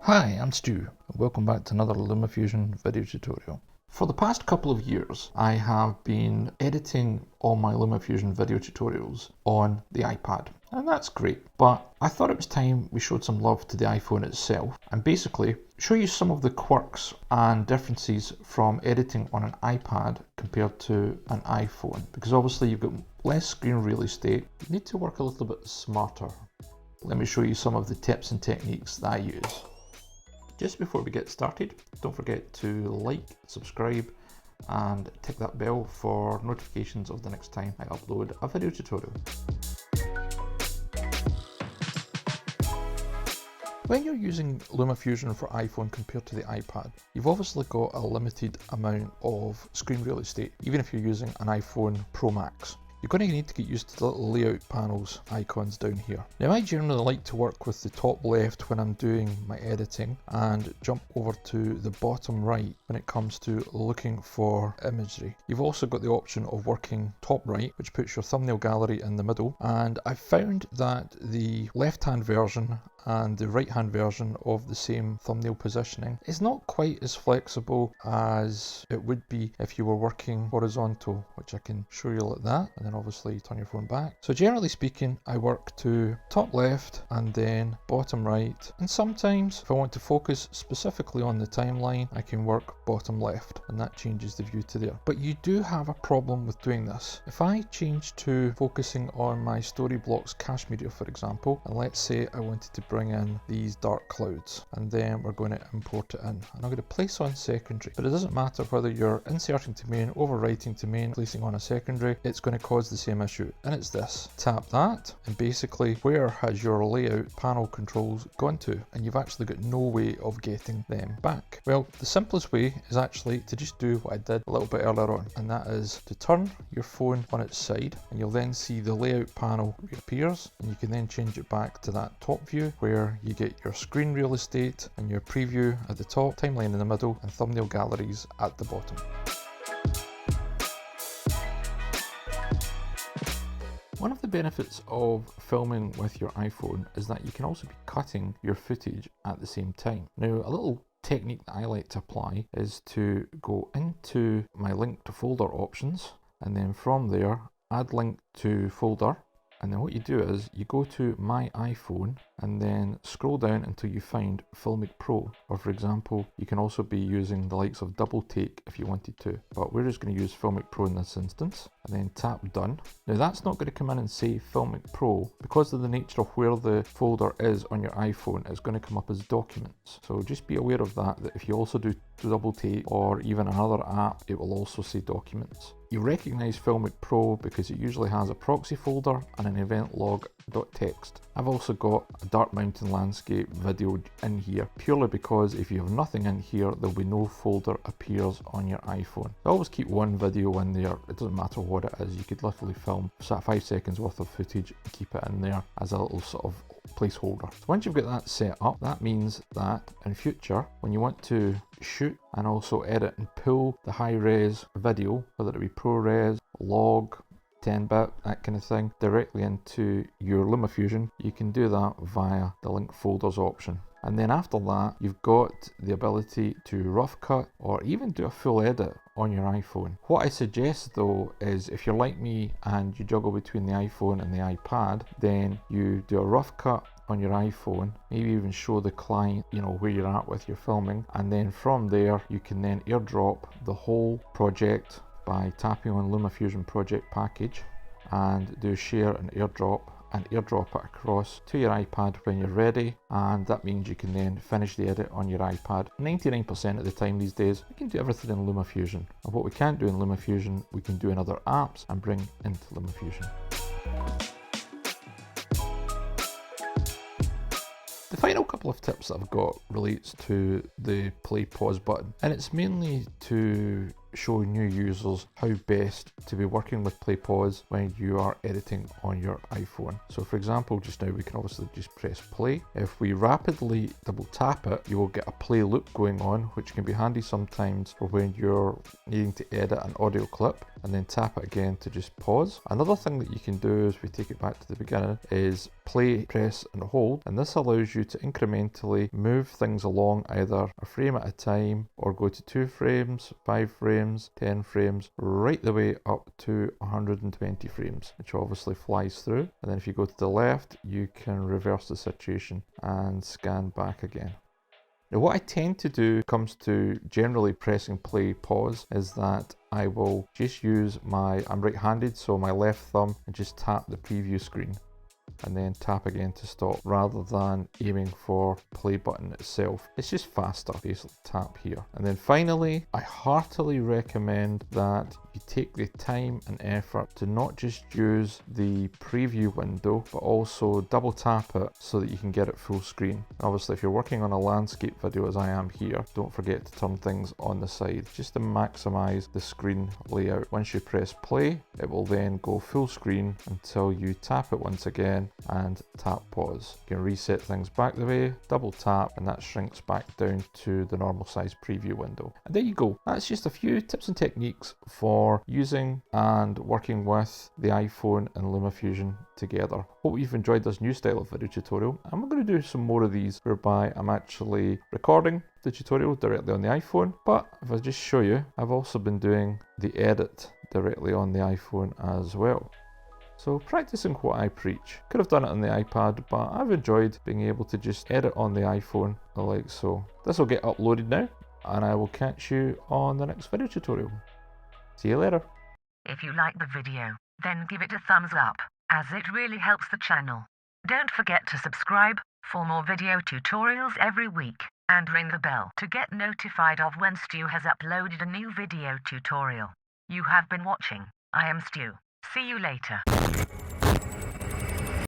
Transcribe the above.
Hi, I'm Stu, and welcome back to another LumaFusion video tutorial. For the past couple of years, I have been editing all my LumaFusion video tutorials on the iPad, and that's great, but I thought it was time we showed some love to the iPhone itself, and basically show you some of the quirks and differences from editing on an iPad compared to an iPhone, because obviously you've got less screen real estate, you need to work a little bit smarter. Let me show you some of the tips and techniques that I use. Just before we get started, don't forget to like, subscribe and tick that bell for notifications of the next time I upload a video tutorial. When you're using LumaFusion for iPhone compared to the iPad, you've obviously got a limited amount of screen real estate, even if you're using an iPhone Pro Max. You're going to need to get used to the little layout panels icons down here. Now I generally like to work with the top left when I'm doing my editing and jump over to the bottom right when it comes to looking for imagery. You've also got the option of working top right, which puts your thumbnail gallery in the middle, and I found that the left hand version and the right hand version of the same thumbnail positioning is not quite as flexible as it would be if you were working horizontal, which I can show you like that, and then obviously turn your phone back. So generally speaking, I work to top left and then bottom right, and sometimes if I want to focus specifically on the timeline, I can work bottom left, and that changes the view to there. But you do have a problem with doing this. If I change to focusing on my story blocks cache media, for example, and let's say I wanted to bring in these dark clouds, and then we're going to import it in, and I'm going to place on secondary, but it doesn't matter whether you're inserting to main, overwriting to main, placing on a secondary, it's going to cause the same issue, and it's this. Tap that, and basically where has your layout panel controls gone to? And you've actually got no way of getting them back. Well, the simplest way is actually to just do what I did a little bit earlier on, and that is to turn your phone on its side, and you'll then see the layout panel reappears, and you can then change it back to that top view where you get your screen real estate and your preview at the top, timeline in the middle, and thumbnail galleries at the bottom. One of the benefits of filming with your iPhone is that you can also be cutting your footage at the same time. Now, a little technique that I like to apply is to go into my link to folder options, and then from there add link to folder, and then what you do is you go to my iPhone and then scroll down until you find Filmic Pro, or for example you can also be using the likes of Double Take if you wanted to, but we're just going to use Filmic Pro in this instance, and then tap done. Now that's not going to come in and say Filmic Pro, because of the nature of where the folder is on your iPhone, it's going to come up as documents, so just be aware of that if you also do Double Take or even another app, it will also say documents. You recognize Filmic Pro because it usually has a proxy folder and an event log.txt. I've also got a dark mountain landscape video in here purely because if you have nothing in here, there'll be no folder appears on your iPhone. I always keep one video in there, it doesn't matter what it is. You could literally film 5 seconds worth of footage and keep it in there as a little sort of placeholder. So once you've got that set up, that means that in future when you want to shoot and also edit and pull the high res video, whether it be ProRes, log, 10-bit, that kind of thing, directly into your LumaFusion, you can do that via the link folders option. And then after that, you've got the ability to rough cut or even do a full edit on your iPhone. What I suggest though is if you're like me and you juggle between the iPhone and the iPad, then you do a rough cut on your iPhone, maybe even show the client, where you're at with your filming, and then from there you can then airdrop the whole project by tapping on LumaFusion project package and do share and airdrop it across to your iPad when you're ready, and that means you can then finish the edit on your iPad. 99% of the time these days we can do everything in LumaFusion, and what we can't do in LumaFusion we can do in other apps and bring into LumaFusion. The final couple of tips that I've got relates to the play pause button, and it's mainly to show new users how best to be working with play pause when you are editing on your iPhone. So for example, just now we can obviously just press play. If we rapidly double tap it, you will get a play loop going on, which can be handy sometimes for when you're needing to edit an audio clip. and then tap it again to just pause. Another thing that you can do as we take it back to the beginning is play, press and hold, and this allows you to incrementally move things along either a frame at a time or go to 2 frames, 5 frames, 10 frames, right the way up to 120 frames, which obviously flies through. And then if you go to the left, you can reverse the situation and scan back again. Now what I tend to do when it comes to generally pressing play pause is that I will just use I'm right-handed, so my left thumb, and just tap the preview screen and then tap again to stop, rather than aiming for play button itself. It's just faster. Basically tap here. And then finally, I heartily recommend that you take the time and effort to not just use the preview window, but also double tap it so that you can get it full screen. Obviously, if you're working on a landscape video as I am here, don't forget to turn things on the side just to maximize the screen layout. Once you press play, it will then go full screen until you tap it once again and tap pause. You can reset things back the way, double tap, and that shrinks back down to the normal size preview window. And there you go. That's just a few tips and techniques for using and working with the iPhone and LumaFusion together. Hope you've enjoyed this new style of video tutorial, and we're going to do some more of these whereby I'm actually recording the tutorial directly on the iPhone, but if I just show you, I've also been doing the edit directly on the iPhone as well. So practicing what I preach. Could have done it on the iPad, but I've enjoyed being able to just edit on the iPhone like so. This will get uploaded now, and I will catch you on the next video tutorial. See you later. If you like the video, then give it a thumbs up, as it really helps the channel. Don't forget to subscribe for more video tutorials every week, and ring the bell to get notified of when Stu has uploaded a new video tutorial. You have been watching I Am Stu. See you later.